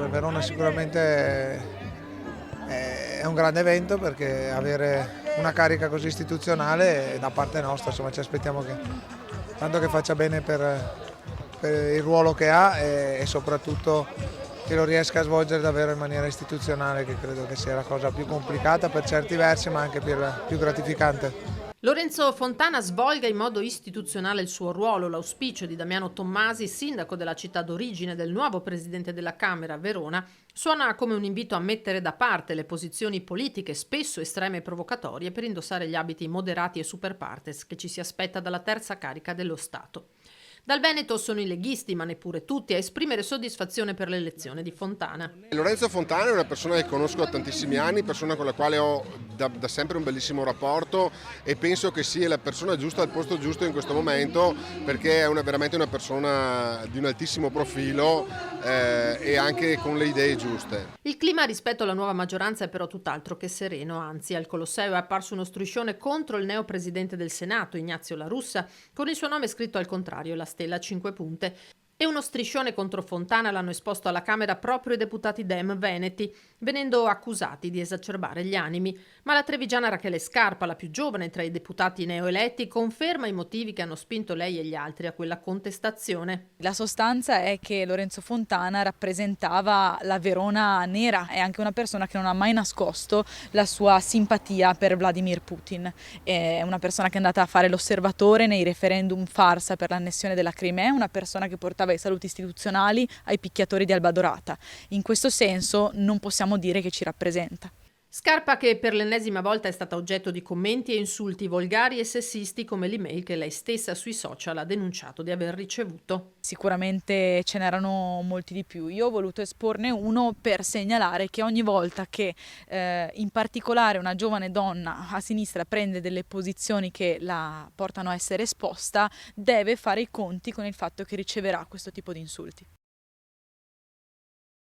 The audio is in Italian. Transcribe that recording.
per Verona sicuramente è un grande evento, perché avere una carica così istituzionale da parte nostra, insomma, ci aspettiamo che tanto che faccia bene per il ruolo che ha e soprattutto che lo riesca a svolgere davvero in maniera istituzionale, che credo che sia la cosa più complicata per certi versi, ma anche più gratificante. Lorenzo Fontana svolga in modo istituzionale il suo ruolo. L'auspicio di Damiano Tommasi, sindaco della città d'origine del nuovo presidente della Camera, Verona, suona come un invito a mettere da parte le posizioni politiche, spesso estreme e provocatorie, per indossare gli abiti moderati e super partes che ci si aspetta dalla terza carica dello Stato. Dal Veneto sono i leghisti, ma neppure tutti, a esprimere soddisfazione per l'elezione di Fontana. Lorenzo Fontana è una persona che conosco da tantissimi anni, persona con la quale ho da sempre un bellissimo rapporto e penso che sia la persona giusta al posto giusto in questo momento, perché è veramente una persona di un altissimo profilo e anche con le idee giuste. Il clima rispetto alla nuova maggioranza è però tutt'altro che sereno, anzi al Colosseo è apparso uno striscione contro il neo presidente del Senato, Ignazio La Russa, con il suo nome scritto al contrario, la stella a 5 punte. E uno striscione contro Fontana l'hanno esposto alla Camera proprio i deputati Dem veneti, venendo accusati di esacerbare gli animi. Ma la trevigiana Rachele Scarpa, la più giovane tra i deputati neoeletti, conferma i motivi che hanno spinto lei e gli altri a quella contestazione. La sostanza è che Lorenzo Fontana rappresentava la Verona nera, è anche una persona che non ha mai nascosto la sua simpatia per Vladimir Putin. È una persona che è andata a fare l'osservatore nei referendum farsa per l'annessione della Crimea, una persona che portava i saluti istituzionali ai picchiatori di Alba Dorata. In questo senso non possiamo dire che ci rappresenta. Scarpa che per l'ennesima volta è stata oggetto di commenti e insulti volgari e sessisti, come l'email che lei stessa sui social ha denunciato di aver ricevuto. Sicuramente ce n'erano molti di più. Io ho voluto esporne uno per segnalare che ogni volta che in particolare una giovane donna a sinistra prende delle posizioni che la portano a essere esposta, deve fare i conti con il fatto che riceverà questo tipo di insulti.